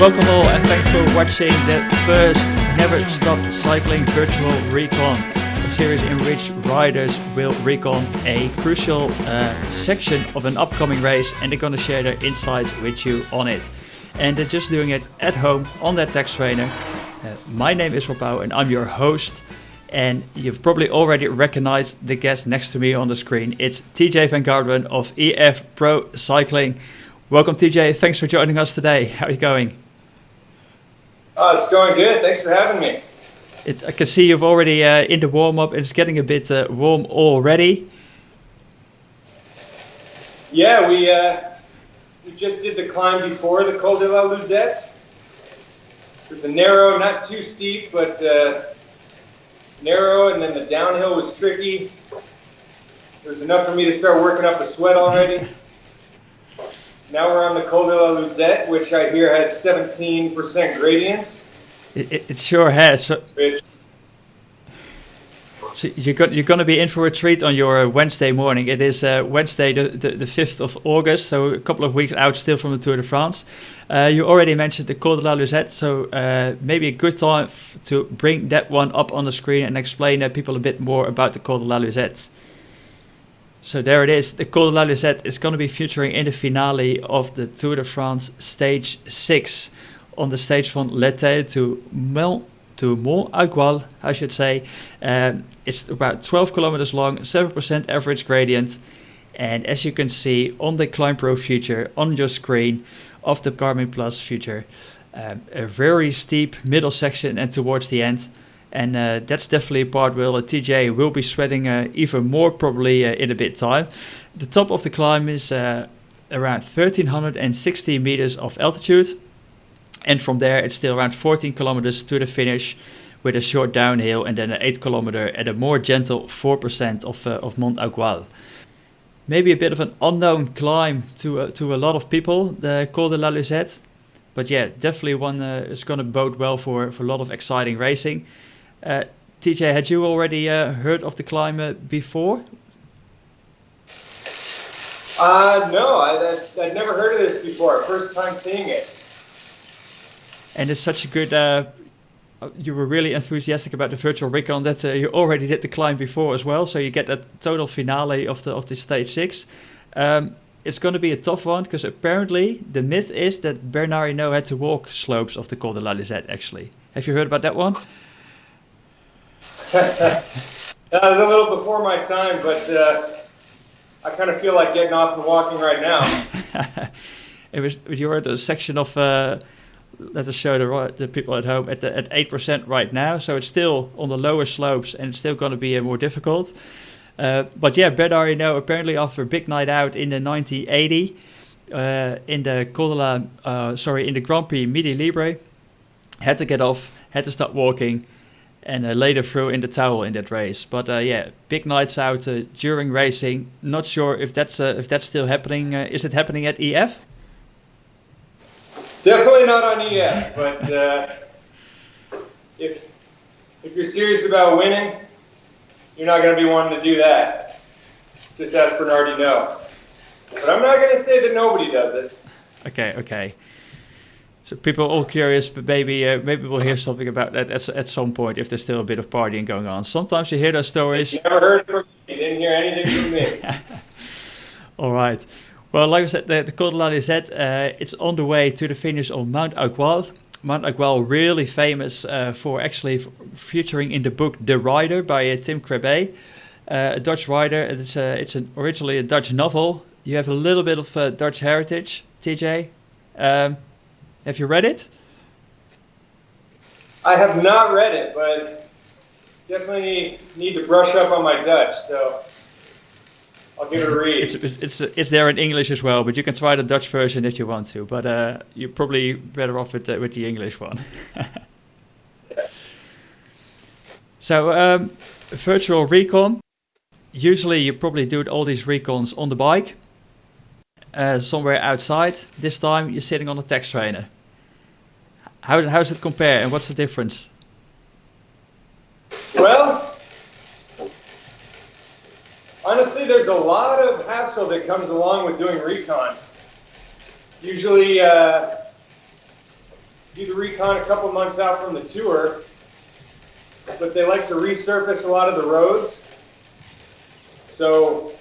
Welcome all and thanks for watching the first Never Stop Cycling Virtual Recon, a series in which riders will recon a crucial section of an upcoming race, and they're going to share their insights with you on it. And they're just doing it at home on their text trainer. My name is Rob and I'm your host, and you've probably already recognized the guest next to me on the screen. It's Tejay van Garderen of EF Pro Cycling. Welcome, Tejay. Thanks for joining us today. How are you going? It's going good. Thanks for having me. I can see you've already in the warm-up. It's getting a bit warm already. Yeah, we just did the climb before the Col de la Lusette. It was a narrow, not too steep, but narrow, and then the downhill was tricky. It was enough for me to start working up a sweat already. Now we're on the Col de la Lusette, which I hear has 17% gradients. It sure has. So you're going to be in for a treat on your Wednesday morning. It is Wednesday, the 5th of August, so a couple of weeks out still from the Tour de France. You already mentioned the Col de la Lusette, so maybe a good time to bring that one up on the screen and explain to people a bit more about the Col de la Lusette. So there it is. The Col de la Lusette is going to be featuring in the finale of the Tour de France Stage 6 on the stage from Teil to Mont Aigoual, I should say. It's about 12 kilometers long, 7% average gradient. And as you can see on the Climb Pro feature on your screen of the Garmin Plus feature, a very steep middle section and towards the end. And that's definitely a part where Tejay will be sweating even more probably in a bit time. The top of the climb is around 1,360 meters of altitude. And from there it's still around 14 kilometers to the finish with a short downhill and then an 8 kilometer at a more gentle 4% of Mont Aigoual. Maybe a bit of an unknown climb to a lot of people, the Col de la Lusette. But yeah, definitely one is going to bode well for a lot of exciting racing. Tejay, had you already heard of the climb before? No, I'd never heard of this before. First time seeing it. And it's such a good, you were really enthusiastic about the virtual recon that you already did the climb before as well. So you get a total finale of the stage 6. It's going to be a tough one because apparently the myth is that Bernard Hinault had to walk slopes of the Col de la Lusette actually. Have you heard about that one? That was a little before my time, but I kind of feel like getting off and walking right now. You're at a section of, let us show the people at home, at 8% right now. So it's still on the lower slopes and it's still going to be more difficult. But yeah, Bernard Hinault apparently after a big night out in the 1980 in the Grand Prix Midi Libre, had to get off, had to start walking, and later threw in the towel in that race. But yeah, big nights out during racing. Not sure if that's still happening. Is it happening at EF? Definitely not on EF, but if you're serious about winning, you're not going to be wanting to do that. Just ask Bernard Hinault. But I'm not going to say that nobody does it. Okay. So people are all curious, but maybe we'll hear something about that at some point if there's still a bit of partying going on. Sometimes you hear those stories. You never heard it from me. You didn't hear anything from me. All right. Well, like I said, the Col de la Lusette, it's on the way to the finish on Mont Aigoual. Mont Aigoual, really famous for actually featuring in the book The Rider by Tim Krabbe, a Dutch writer. It's originally a Dutch novel. You have a little bit of Dutch heritage, Tejay. Have you read it? I have not read it, but definitely need to brush up on my Dutch, so I'll give it a read. It's there in English as well, but you can try the Dutch version if you want to. But you're probably better off with the English one. So virtual recon. Usually you probably do all these recons on the bike, somewhere outside. This time you're sitting on a text trainer. How does it compare, and what's the difference? Well, honestly, there's a lot of hassle that comes along with doing recon. Usually do the Recon a couple months out from the tour, but they like to resurface a lot of the roads. So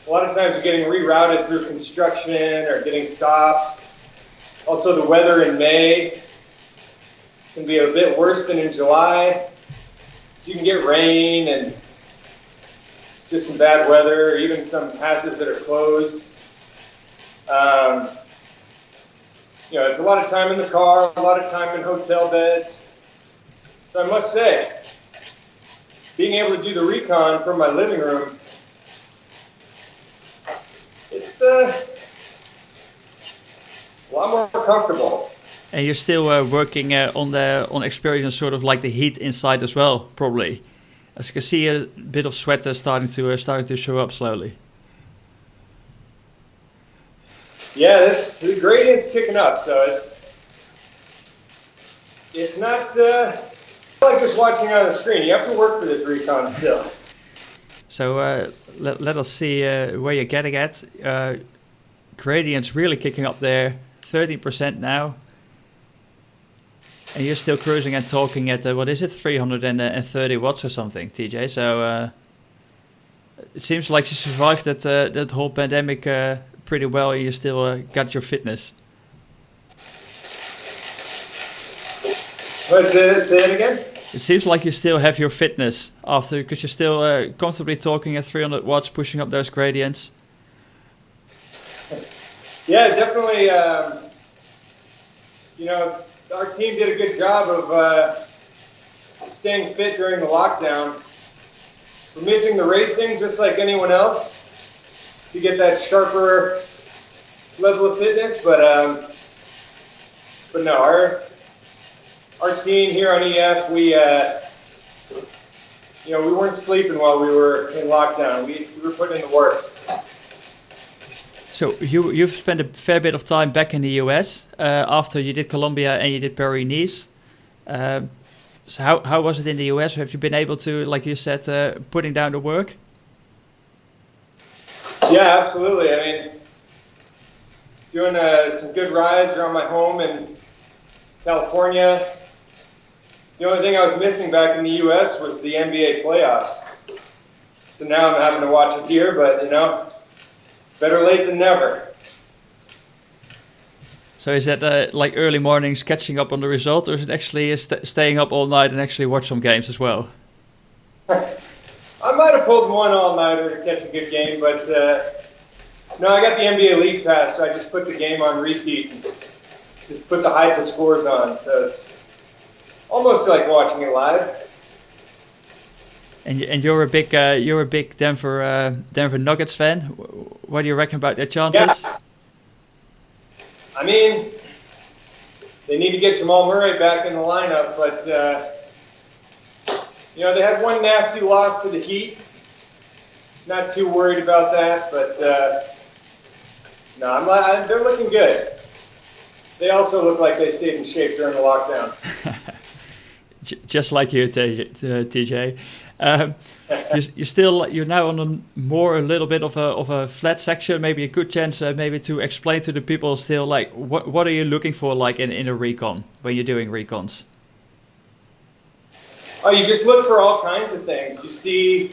a lot of times you're getting rerouted through construction or getting stopped. Also, the weather in May can be a bit worse than in July. So you can get rain and just some bad weather, or even some passes that are closed. You know, it's a lot of time in the car, a lot of time in hotel beds. So I must say, being able to do the Recon from my living room, it's a lot more comfortable. And you're still working on experiencing sort of like the heat inside as well, probably. As you can see, a bit of sweat starting to show up slowly. Yeah, the gradient's kicking up, so it's not like just watching on the screen. You have to work for this Recon still. So let us see where you're getting at. Gradient's really kicking up there, 13% now. And you're still cruising and talking at, what is it, 330 watts or something, TJ. So it seems like you survived that whole pandemic pretty well. You still got your fitness. What, say it again? It seems like you still have your fitness after, because you're still comfortably talking at 300 watts, pushing up those gradients. Yeah, definitely. You know, our team did a good job of staying fit during the lockdown. We're missing the racing just like anyone else to get that sharper level of fitness, but no, our team here on EF, we weren't sleeping while we were in lockdown. We were putting in the work. So you've spent a fair bit of time back in the US after you did Colombia and you did Paris-Nice. So how was it in the US? Have you been able to, like you said, putting down the work? Yeah, absolutely. I mean, doing some good rides around my home in California. The only thing I was missing back in the US was the NBA playoffs. So now I'm having to watch it here, but you know, better late than never. So is that like early mornings catching up on the result, or is it actually staying up all night and actually watch some games as well? I might have pulled one all-nighter to catch a good game, but no, I got the NBA League Pass, so I just put the game on repeat and just put the hype of scores on. So it's almost like watching it live. And you're a big Denver Nuggets fan. What do you reckon about their chances? Yeah. I mean, they need to get Jamal Murray back in the lineup, but you know, they had one nasty loss to the Heat. Not too worried about that, but no, they're looking good. They also look like they stayed in shape during the lockdown. Just like you, TJ. You're now on a little bit of a flat section. Maybe a good chance, maybe to explain to the people still, like what are you looking for, like in a recon when you're doing recons? Oh, you just look for all kinds of things. You see,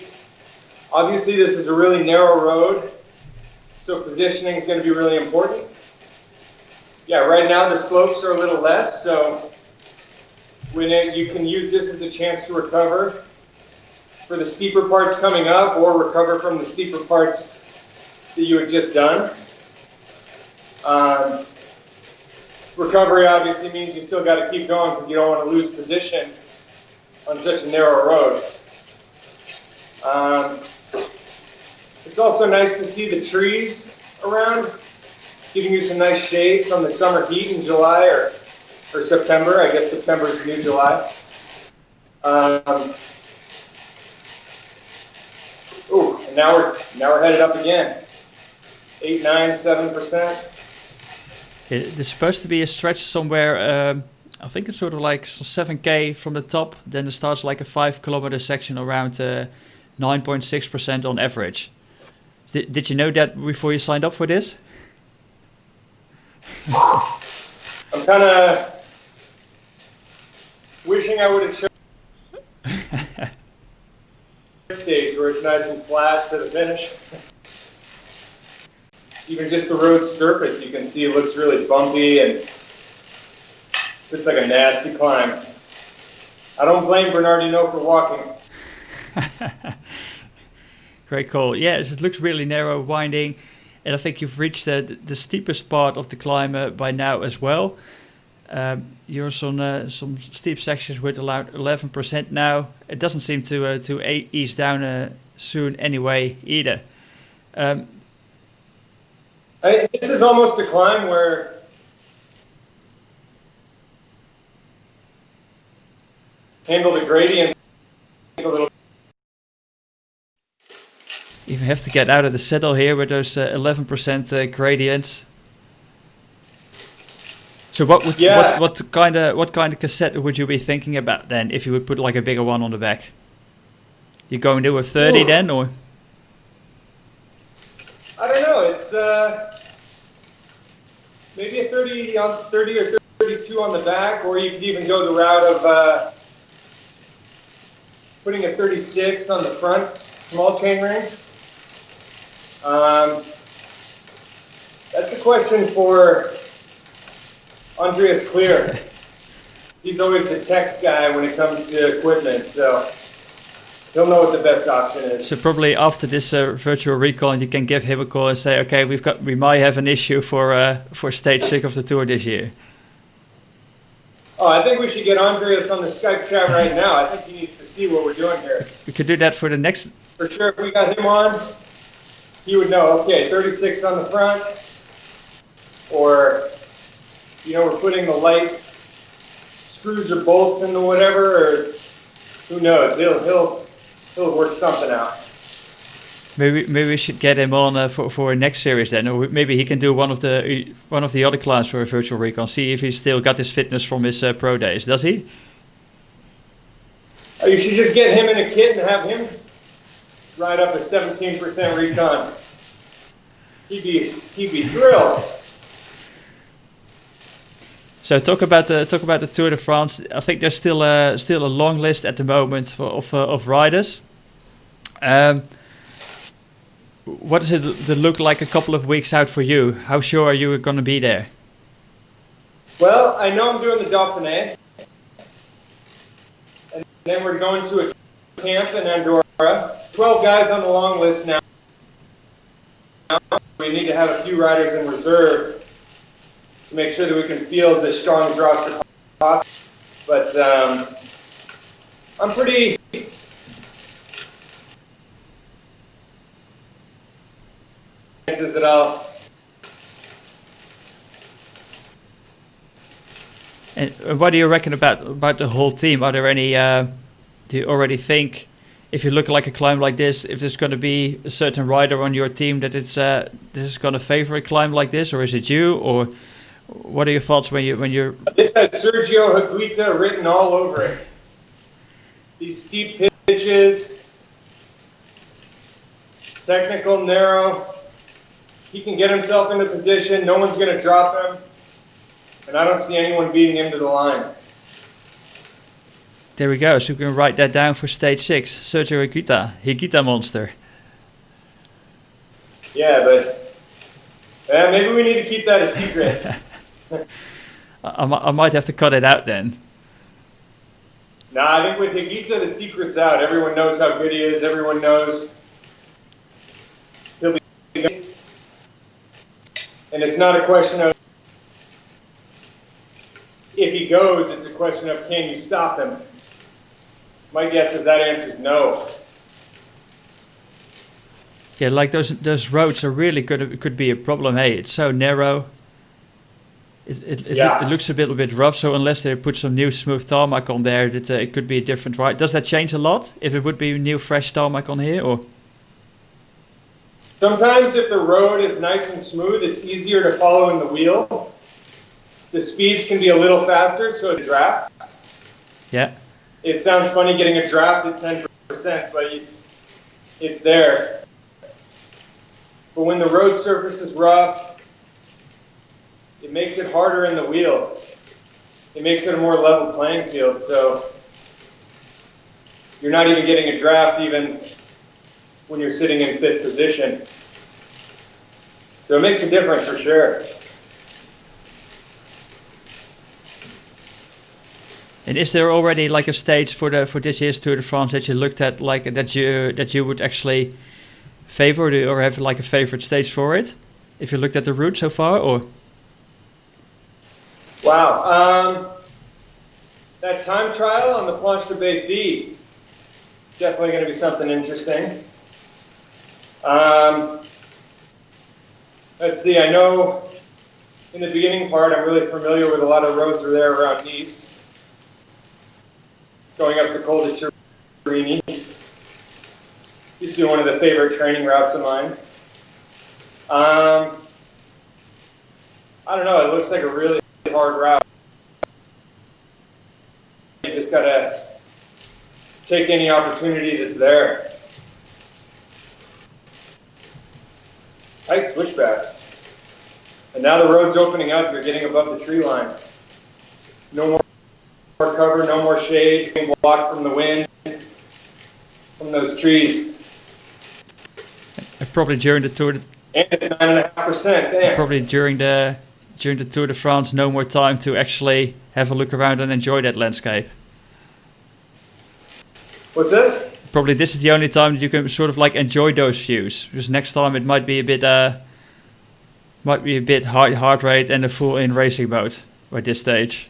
obviously this is a really narrow road, so positioning is going to be really important. Yeah, right now the slopes are a little less, so you can use this as a chance to recover for the steeper parts coming up, or recover from the steeper parts that you had just done. Recovery obviously means you still got to keep going because you don't want to lose position on such a narrow road. It's also nice to see the trees around, giving you some nice shade from the summer heat in July or September. I guess September is the new July. Ooh, and now we're headed up again. 8, 9, 7%. There's supposed to be a stretch somewhere. I think it's sort of like 7K from the top. Then it starts like a 5-kilometer section around 9.6% on average. Did you know that before you signed up for this? I'm kind of wishing I would have chosen the stage where it's nice and flat to the finish. Even just the road surface, you can see it looks really bumpy and it's just like a nasty climb. I don't blame Bernardino for walking. Great call. Yes, it looks really narrow, winding, and I think you've reached the steepest part of the climb by now as well. You're on some steep sections with about 11% now. It doesn't seem to ease down soon anyway either. This is almost a climb where handle the gradient a little. You have to get out of the saddle here with those 11% gradients. So what kind of cassette would you be thinking about then if you would put like a bigger one on the back? You going to a 30 then, or? I don't know. It's maybe a 30 or 32 on the back, or you could even go the route of putting a 36 on the front, small chain ring. That's a question for Andreas Clear. He's always the tech guy when it comes to equipment, so he'll know what the best option is. So probably after this virtual recon, you can give him a call and say, okay, we might have an issue for stage 6 of the tour this year. Oh, I think we should get Andreas on the Skype chat right now. I think he needs to see what we're doing here. We could do that for the next. For sure, if we got him on, he would know, okay, 36 on the front, or, we're putting the light screws or bolts into whatever, or who knows, he'll work something out. Maybe we should get him on for a next series then, or maybe he can do one of the other climbs for a virtual recon. See if he's still got his fitness from his pro days. Does he? Oh, you should just get him in a kit and have him ride up a 17% recon. He'd be thrilled. So talk about the Tour de France. I think there's still a long list at the moment of riders. What does it look like a couple of weeks out for you? How sure are you going to be there? Well, I know I'm doing the Dauphiné, and then we're going to a camp in Andorra. 12 guys on the long list now. We need to have a few riders in reserve to make sure that we can field the strongest roster possible. But I'm pretty chances that I'll. And what do you reckon about the whole team? Are there any? Do you already think, if you look like a climb like this, if there's going to be a certain rider on your team that this is going to favor a climb like this, or is it you? Or what are your thoughts when you're? This has Sergio Higuita written all over it. These steep pitches, technical, narrow. He can get himself into position. No one's going to drop him, and I don't see anyone beating him to the line. There we go. So we can write that down for stage 6. Sergio Higuita monster. Yeah, but maybe we need to keep that a secret. I might have to cut it out then. Nah, I think with Higuita, the secret's out. Everyone knows how good he is. Everyone knows he'll be good. And it's not a question of if he goes, it's a question of can you stop him? My guess is that answer is no. Yeah, like those roads are really could be a problem. Hey, it's so narrow. It looks a little bit rough. So unless they put some new smooth tarmac on there, it could be a different ride. Does that change a lot if it would be new fresh tarmac on here, or? Sometimes if the road is nice and smooth, it's easier to follow in the wheel. The speeds can be a little faster, so a draft. Yeah. It sounds funny getting a draft at 10%, but it's there. But when the road surface is rough, it makes it harder in the wheel. it makes it a more level playing field. So you're not even getting a draft even when you're sitting in fifth position. So it makes a difference for sure. And is there already like a stage for this year's Tour de France that you looked at, like that you would actually favor or have like a favorite stage for it? If you looked at the route so far, or? Wow, that time trial on the Planche de Béfi is definitely going to be something interesting. Let's see, I know in the beginning part I'm really familiar with a lot of roads there around Nice. Going up to Col de Turini. Used to be one of the favorite training routes of mine. I don't know, it looks like a really hard route. You just gotta take any opportunity that's there. Tight switchbacks. And now the road's opening up, you're getting above the tree line. No more cover, no more shade, being blocked from the wind, from those trees. Probably during the Tour. And it's 9.5%. Probably during the Tour de France, no more time to actually have a look around and enjoy that landscape. What's this? Probably this is the only time that you can sort of like enjoy those views. Because next time it might be a bit high heart rate and a full in racing mode by this stage.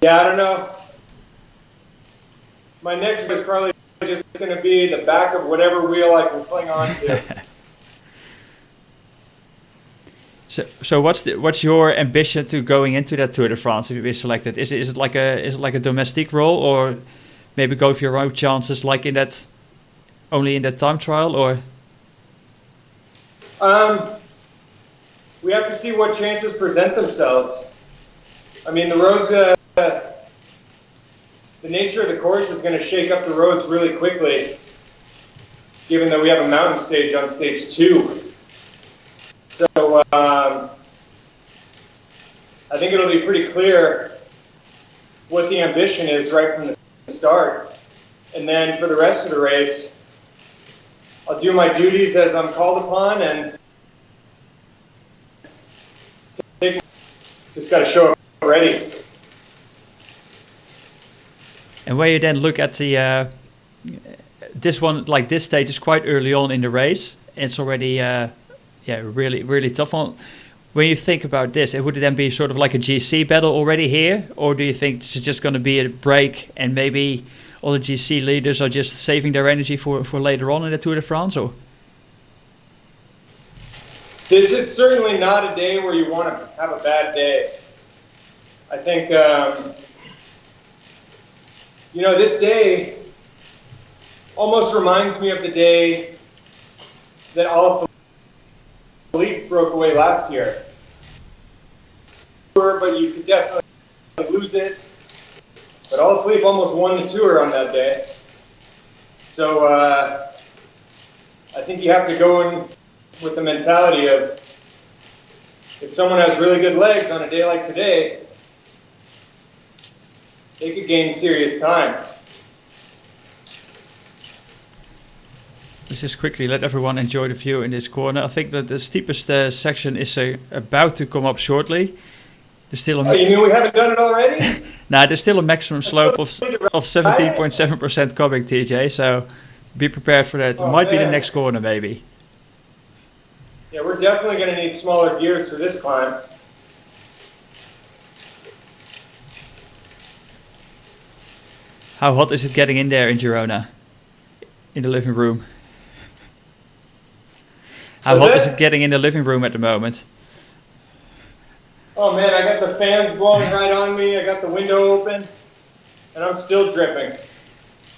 Yeah, I don't know. My next one is probably just going to be the back of whatever wheel I can cling on to. So what's your ambition to going into that Tour de France if you be selected? Is it like a domestique role, or maybe go for your own chances like only in that time trial, or? We have to see what chances present themselves. I mean, the roads, the nature of the course is going to shake up the roads really quickly, given that we have a mountain stage on stage 2. So I think it'll be pretty clear what the ambition is right from the start. And then for the rest of the race, I'll do my duties as I'm called upon and just got to show up ready. And when you then look at the this one, like this stage is quite early on in the race. It's already really, really tough one. When you think about this, would it then be sort of like a GC battle already here? Or do you think it's just going to be a break and maybe all the GC leaders are just saving their energy for later on in the Tour de France? Or? This is certainly not a day where you want to have a bad day. I think, this day almost reminds me of the day that Alaphilippe broke away last year. But you could definitely lose it. But Alaphilippe almost won the Tour on that day. So I think you have to go in with the mentality of if someone has really good legs on a day like today, they could gain serious time. Let's just quickly let everyone enjoy the view in this corner. I think that the steepest section is about to come up shortly. There's still you mean we haven't done it already? Nah, there's still a maximum slope of 17.7% coming, TJ, so be prepared for that. It might be the next corner, maybe. Yeah, we're definitely going to need smaller gears for this climb. How hot is it getting in there in Girona? In the living room? How hot is it getting in the living room at the moment? Oh man, I got the fans blowing right on me, I got the window open, and I'm still dripping.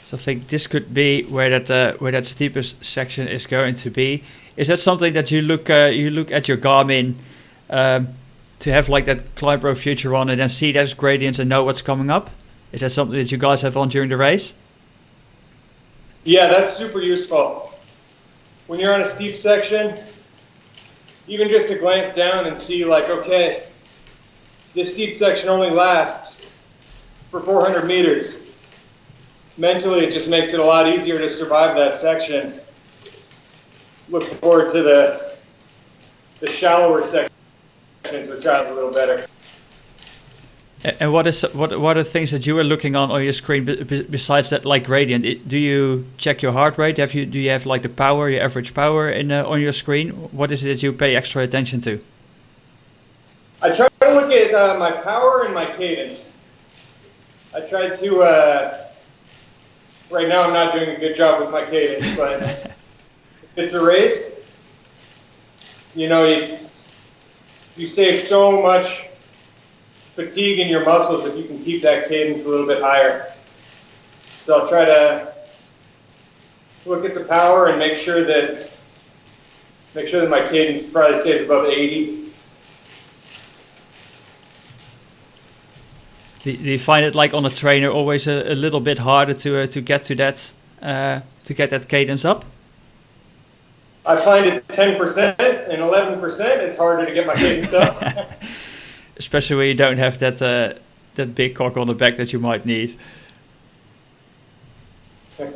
So I think this could be where that steepest section is going to be. Is that something that you look at your Garmin to have like that Climb Pro Future on and then see those gradients and know what's coming up? Is that something that you guys have on during the race? Yeah, that's super useful. When you're on a steep section, even just to glance down and see like, okay, this steep section only lasts for 400 meters. Mentally, it just makes it a lot easier to survive that section. Look forward to the shallower sections, which are a little better. And what are things that you are looking on your screen besides that, like gradient? Do you check your heart rate? Do you have like the power, your average power on your screen? What is it that you pay extra attention to? I try to look at my power and my cadence. I try to. Right now, I'm not doing a good job with my cadence, but if it's a race, you know, you save so much fatigue in your muscles if you can keep that cadence a little bit higher. So I'll try to look at the power and make sure that my cadence probably stays above 80. Do you find it like on a trainer always a little bit harder to get to that cadence up? I find it 10% and 11%. It's harder to get my cadence up. Especially when you don't have that big cock on the back that you might need.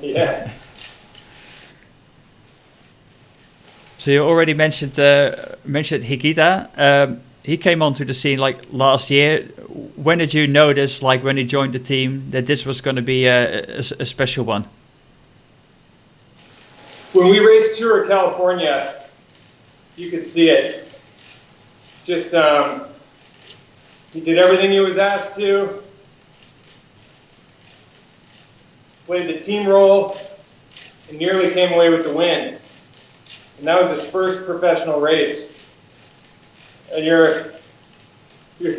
Yeah. So you already mentioned Hikita. He came onto the scene like last year. When did you notice, like when he joined the team, that this was going to be a special one? When we raced Tour of California, you could see it. Just he did everything he was asked to. Played the team role and nearly came away with the win. And that was his first professional race. And your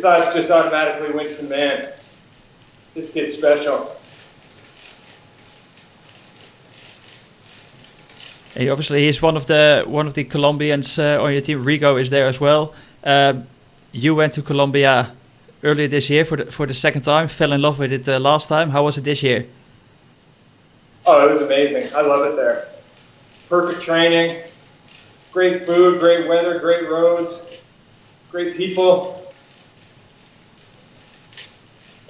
thoughts just automatically went to, man, this kid's special. Hey, obviously, he's one of the Colombians on your team. Rigo is there as well. You went to Colombia earlier this year for the second time. Fell in love with it last time. How was it this year? Oh, it was amazing. I love it there. Perfect training, great food, great weather, great roads, great people.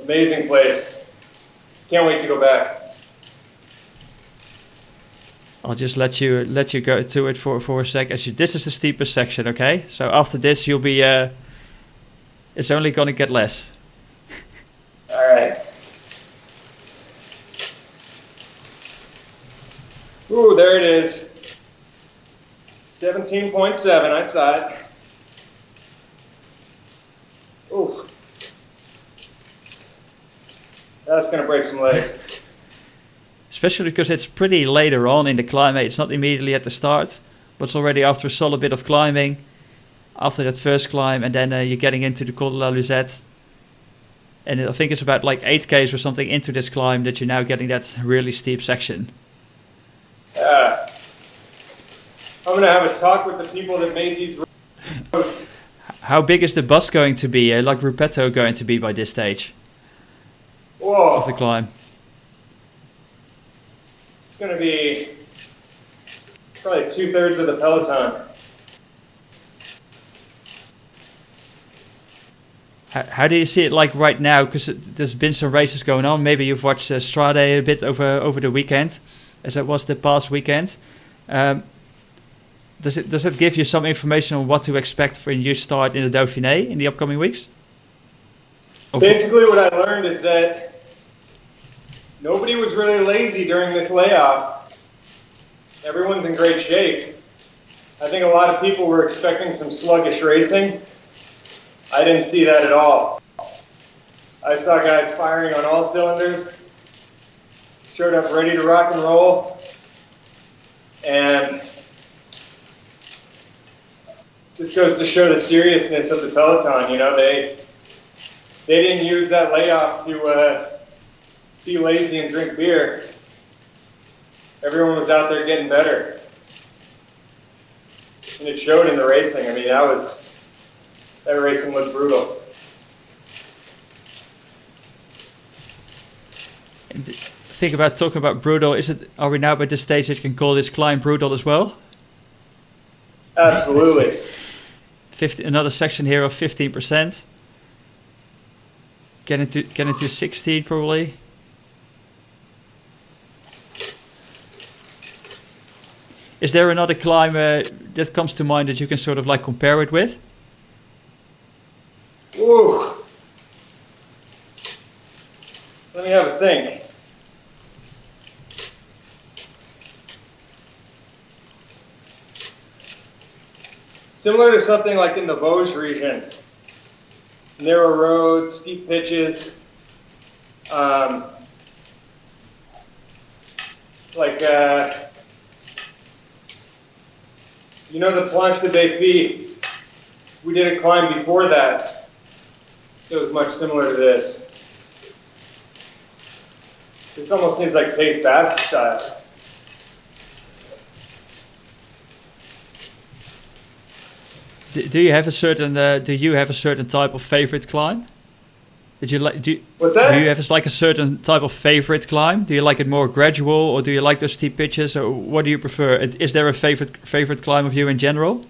Amazing place. Can't wait to go back. I'll just let you go to it for a sec. This is the steepest section, okay? So after this, you'll be. It's only gonna get less. All right. Ooh, there it is. 17.7. I saw it. Ooh. That's gonna break some legs. Especially because it's pretty later on in the climb. It's not immediately at the start, but it's already after a solid bit of climbing, after that first climb, and then you're getting into the Col de la Lusette. And I think it's about like 8 k's or something into this climb that you're now getting that really steep section. I'm going to have a talk with the people that made these roads. How big is the bus going to be, like Gruppetto going to be by this stage? Whoa. Of the climb? It's going to be probably 2/3 of the peloton. How do you see it like right now? Because there's been some races going on. Maybe you've watched Strade a bit over the weekend, as it was the past weekend. Does it give you some information on what to expect for a new start in the Dauphiné in the upcoming weeks? Basically, what I learned is that nobody was really lazy during this layoff. Everyone's in great shape. I think a lot of people were expecting some sluggish racing. I didn't see that at all. I saw guys firing on all cylinders, showed up ready to rock and roll, and just goes to show the seriousness of the peloton. You know, they didn't use that layoff to be lazy and drink beer. Everyone was out there getting better, and it showed in the racing. I mean, that racing was brutal. And think about talking about brutal. Are we now at the stage that you can call this climb brutal as well? Absolutely. Another section here of 15%. get into 16 probably. Is there another climb that comes to mind that you can sort of like compare it with? Ooh. Let me have a think. Similar to something like in the Vosges region. Narrow roads, steep pitches. You know the Planche de Défi? We did a climb before that. It was much similar to this. This almost seems like Pays Basque style. Do you have a certain type of favorite climb? What's that? Do you have like a certain type of favorite climb? Do you like it more gradual, or do you like those steep pitches, or what do you prefer? Is there a favorite climb of you in general?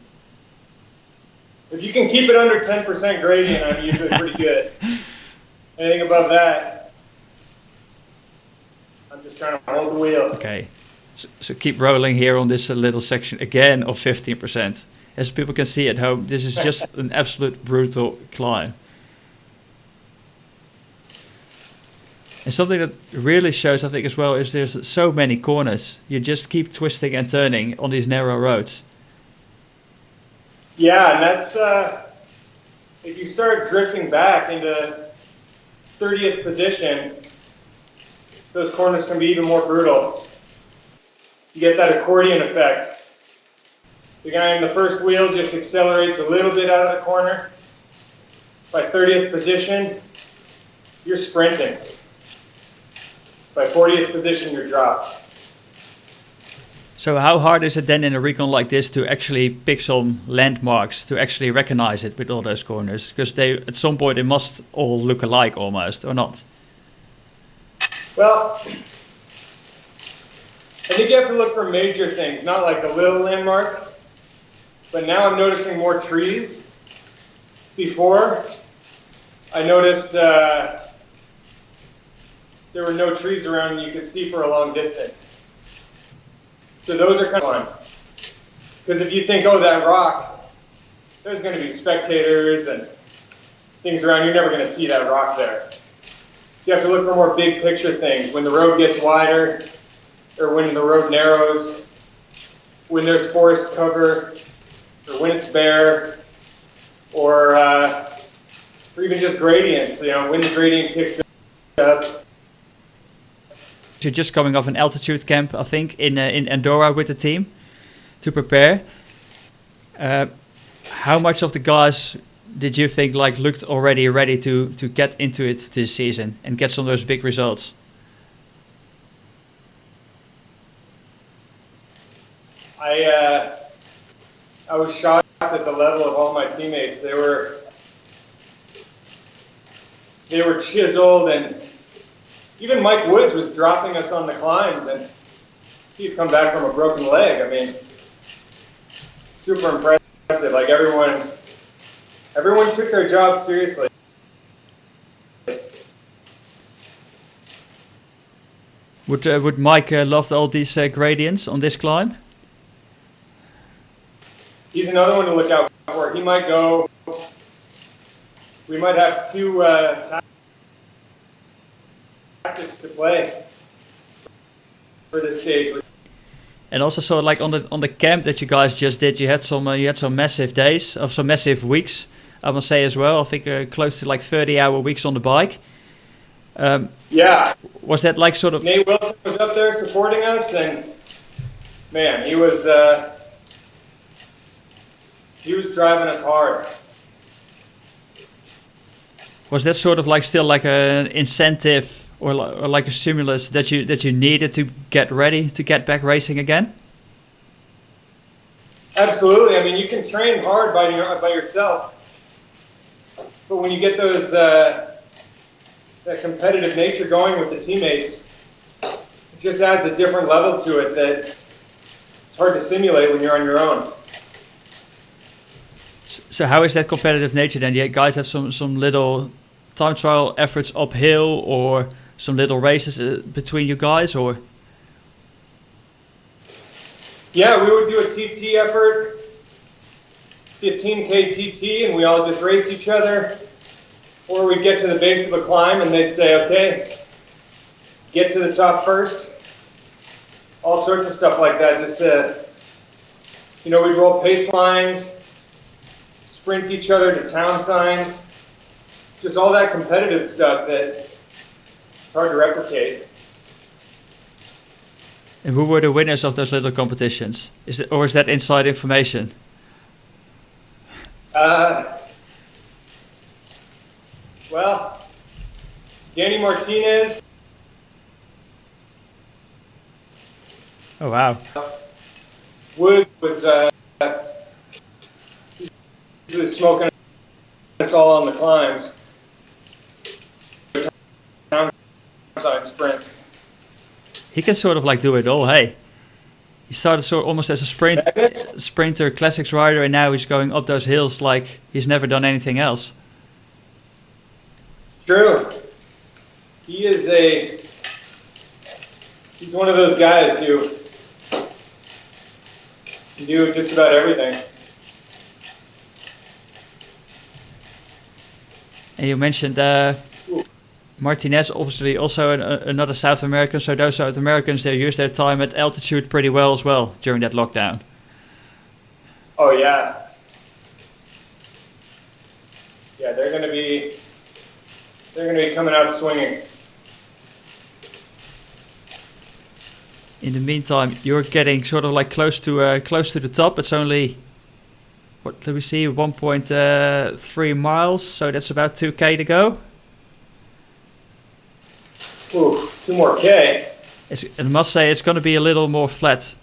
If you can keep it under 10% gradient, I'm usually pretty good. Anything above that, I'm just trying to hold the wheel. Okay, so keep rolling here on this little section again of 15%. As people can see at home, this is just an absolute brutal climb. And something that really shows, I think, as well, is there's so many corners. You just keep twisting and turning on these narrow roads. Yeah, and that's, if you start drifting back into 30th position, those corners can be even more brutal. You get that accordion effect. The guy in the first wheel just accelerates a little bit out of the corner. By 30th position, you're sprinting. By 40th position, you're dropped. So how hard is it then in a recon like this to actually pick some landmarks, to actually recognize it with all those corners? Because they, at some point, they must all look alike almost, or not? Well, I think you have to look for major things, not like a little landmark. But now I'm noticing more trees. Before, I noticed there were no trees around and you could see for a long distance. So those are kind of fun. Because if you think, oh, that rock, there's going to be spectators and things around, you're never going to see that rock there. You have to look for more big picture things. When the road gets wider, or when the road narrows, when there's forest cover, or when it's bare, or even just gradients, you know, when the gradient kicks up. You're just coming off an altitude camp, I think, in Andorra with the team to prepare. How much of the guys did you think like looked already ready to get into it this season and get some of those big results? I was shocked at the level of all my teammates. They were chiseled, and even Mike Woods was dropping us on the climbs, and he'd come back from a broken leg. I mean, super impressive. Like everyone took their job seriously. Would Mike love all these gradients on this climb? He's another one to look out for. He might go. We might have two tactics to play for this stage. And also, so like on the camp that you guys just did, you had some massive days of some massive weeks. I must say as well. I think close to like 30-hour weeks on the bike. Yeah. Was that like sort of? Nate Wilson was up there supporting us, and man, he was driving us hard. Was that sort of like still like an incentive or like a stimulus that you needed to get ready to get back racing again? Absolutely. I mean, you can train hard by yourself, but when you get those that competitive nature going with the teammates, it just adds a different level to it that it's hard to simulate when you're on your own. So how is that competitive nature then? You guys have some little time trial efforts uphill or some little races between you guys, or? Yeah, we would do a TT effort, 15K TT, and we all just raced each other. Or we'd get to the base of a climb and they'd say, okay, get to the top first. All sorts of stuff like that, just to, we'd roll pace lines, sprint each other to town signs, just all that competitive stuff that it's hard to replicate. And who were the winners of those little competitions? Is that inside information? Well, Danny Martinez. Oh, wow. Wood was he was smoking us all on the climbs. Town sign sprint. He can sort of like do it all, hey? He started almost as a sprinter, classics rider, and now he's going up those hills like he's never done anything else. True. He's one of those guys who can do just about everything. And you mentioned Martinez, obviously also another South American. So those South Americans, they use their time at altitude pretty well as well during that lockdown. Oh yeah. Yeah, they're going to be coming out swinging. In the meantime, you're getting sort of like close to the top. It's only, what do we see, 1.3 miles. So that's about 2K to go. Ooh, 2 more K. I must say it's going to be a little more flat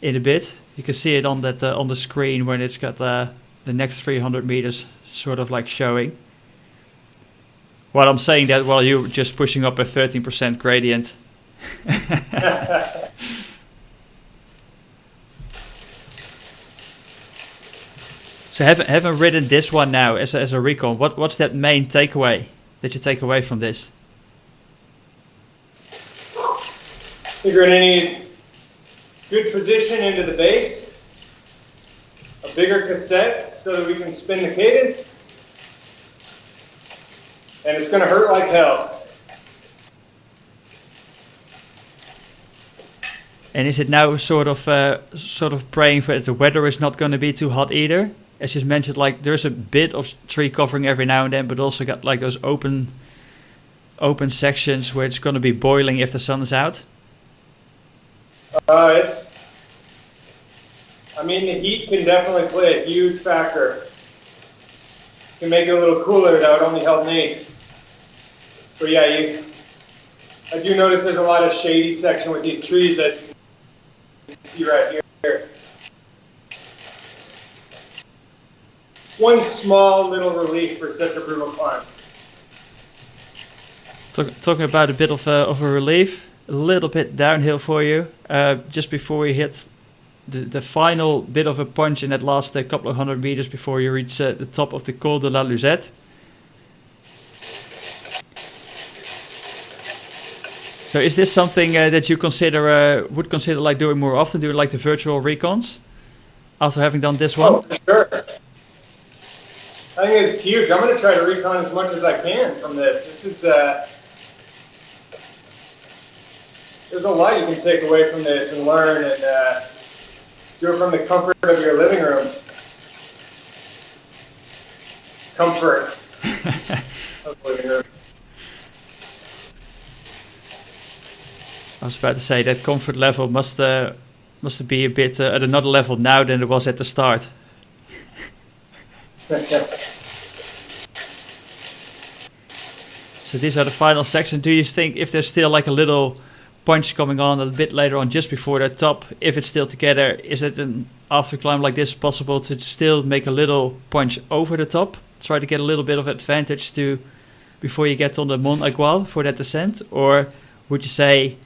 in a bit. You can see it on that on the screen when it's got the next 300 meters sort of like showing. Well, I'm saying that while you're just pushing up a 13% gradient. So having ridden this one now as a Recon, what's that main takeaway that you take away from this? You're going to need good position into the base, a bigger cassette so that we can spin the cadence, and it's going to hurt like hell. And is it now sort of praying for it? The weather is not going to be too hot either, as you mentioned. Like there's a bit of tree covering every now and then, but also got like those open sections where it's going to be boiling if the sun is out. The heat can definitely play a huge factor. To make it a little cooler, that would only help me. But yeah, I do notice there's a lot of shady section with these trees that you can see right here. One small little relief for such a brutal climb. Talking about a bit of a relief, a little bit downhill for you. Just before we hit the final bit of a punch in that last couple of 100 meters before you reach the top of the Col de la Lusette. So is this something that you would consider like doing more often, doing like the virtual recons after having done this one? Oh, for sure. I think it's huge. I'm going to try to recon as much as I can from this. There's a lot you can take away from this and learn and do it from the comfort of your living room. Comfort of the living room. I was about to say that comfort level must be a bit at another level now than it was at the start. So these are the final sections. Do you think if there's still like a little punch coming on a bit later on just before the top, if it's still together, is it after a climb like this possible to still make a little punch over the top? Try to get a little bit of advantage before you get on the Mont Aigoual for that descent? Or would you say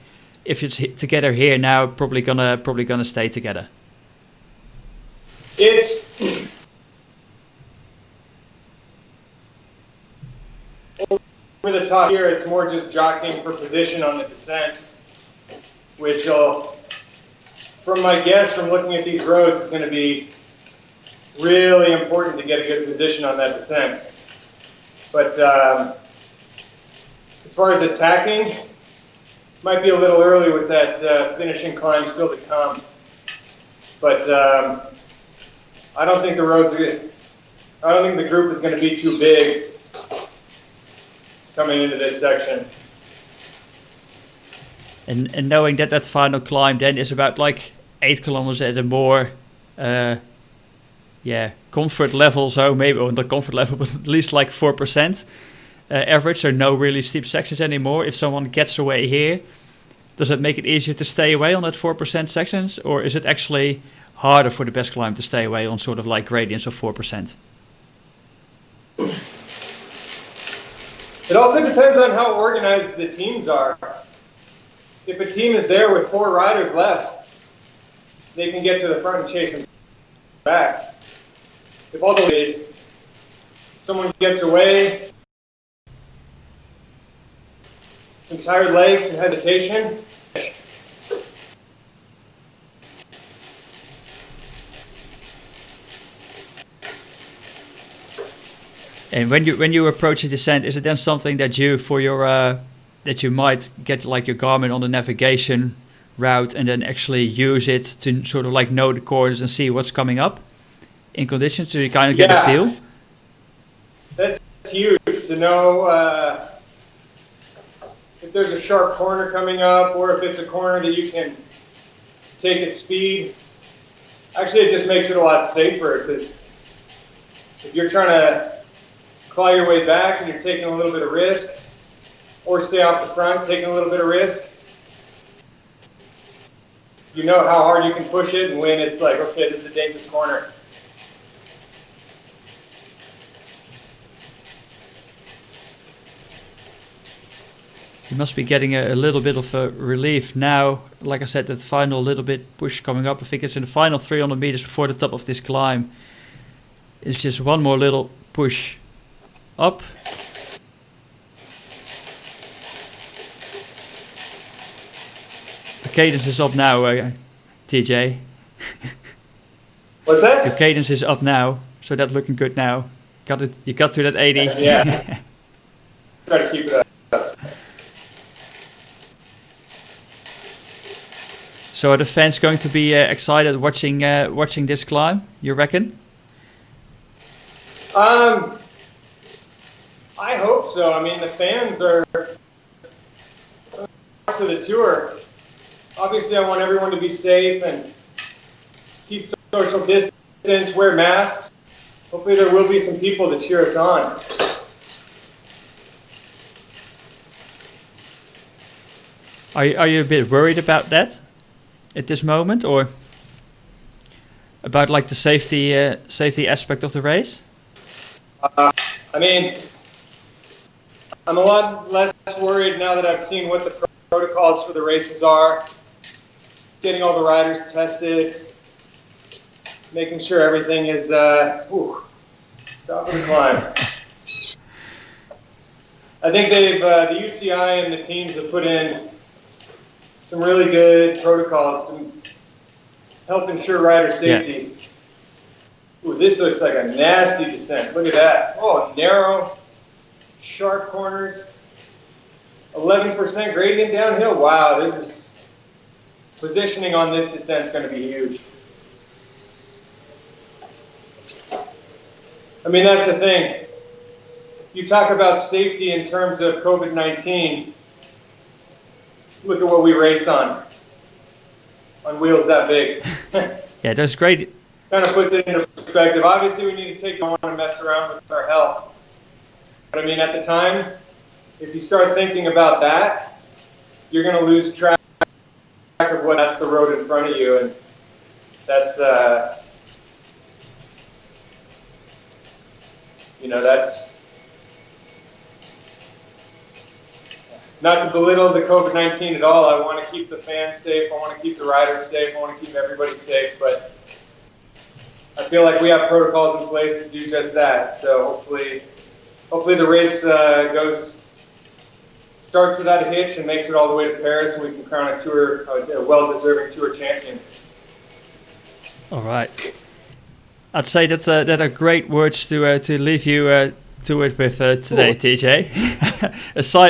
if it's together here now, probably gonna stay together? over the top here, it's more just jockeying for position on the descent, which will, from my guess from looking at these roads, is going to be really important to get a good position on that descent. But as far as attacking, might be a little early with that finishing climb still to come. But I don't think the roads are. I don't think the group is going to be too big coming into this section. And knowing that that final climb then is about like 8 kilometers at a more comfort level, so maybe, or not comfort level, but at least like 4% average, so no really steep sections anymore. If someone gets away here, does it make it easier to stay away on that 4% sections, or is it actually harder for the best climb to stay away on sort of like gradients of 4%? It also depends on how organized the teams are. If a team is there with 4 riders left, they can get to the front and chase them back. If all the way someone gets away, some tired legs and hesitation, and when you approach a descent, is it then something that you for your that you might get like your Garmin on the navigation route and then actually use it to sort of like know the corners and see what's coming up in conditions, so you kind of get a feel? That's huge to know if there's a sharp corner coming up, or if it's a corner that you can take at speed. Actually, it just makes it a lot safer, because if you're trying to claw your way back and you're taking a little bit of risk, or stay off the front taking a little bit of risk, you know how hard you can push it, and when it's like, okay, this is a dangerous corner. You must be getting a little bit of relief now. Like I said, that final little bit push coming up, I think it's in the final 300 meters before the top of this climb. It's just one more little push up. The cadence is up now, TJ. What's that? Your cadence is up now, so that's looking good now. Got it. You got to that 80. Yeah. Try to keep it up. So are the fans going to be excited watching this climb, you reckon? I hope so. I mean, the fans are parts of the tour. Obviously, I want everyone to be safe and keep social distance, wear masks. Hopefully there will be some people to cheer us on. Are you a bit worried about that at this moment, or about like the safety aspect of the race? I mean, I'm a lot less worried now that I've seen what the protocols for the races are, getting all the riders tested, making sure everything is top of the climb. I think the UCI and the teams have put in some really good protocols to help ensure rider safety. Yeah. Ooh, this looks like a nasty descent. Look at that. Oh, narrow, sharp corners, 11% gradient downhill. Wow, this is positioning on this descent is going to be huge. I mean, that's the thing. You talk about safety in terms of COVID-19. Look at what we race on wheels that big. Yeah, that's great. Kind of puts it into perspective. Obviously, we need to take, don't want to mess around with our health. But I mean, at the time, if you start thinking about that, you're going to lose track of that's the road in front of you, and that's that's not to belittle the COVID-19 at all. I want to keep the fans safe. I want to keep the riders safe. I want to keep everybody safe. But I feel like we have protocols in place to do just that. So hopefully the race goes starts without a hitch and makes it all the way to Paris, and we can crown a well-deserving tour champion. All right. I'd say that are great words to leave you to it with today, TJ.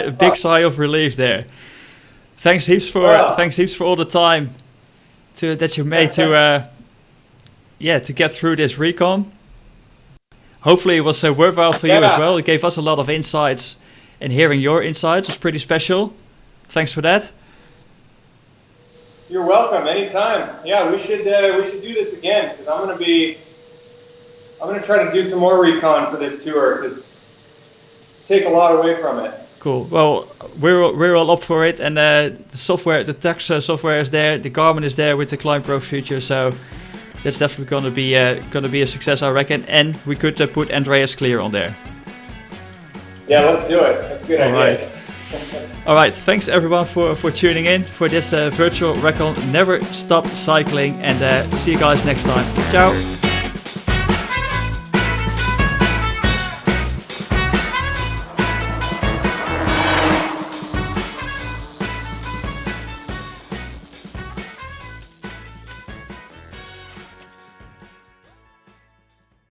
a big sigh of relief there. Thanks heaps for all the time that you made to get through this recon. Hopefully it was worthwhile for you as well. It gave us a lot of insights, and hearing your insights was pretty special. Thanks for that. You're welcome. Anytime. Yeah, we should do this again, because I'm gonna try to do some more recon for this tour, because take a lot away from it. Cool. Well, we're all up for it, and the software, the tax software is there. The Garmin is there with the Climb Pro feature, so that's definitely gonna be a success, I reckon. And we could put Andreas Clear on there. Yeah, let's do it. That's a good idea. Right. All right. Thanks everyone for tuning in for this virtual Recon Never Stop Cycling, and see you guys next time. Ciao.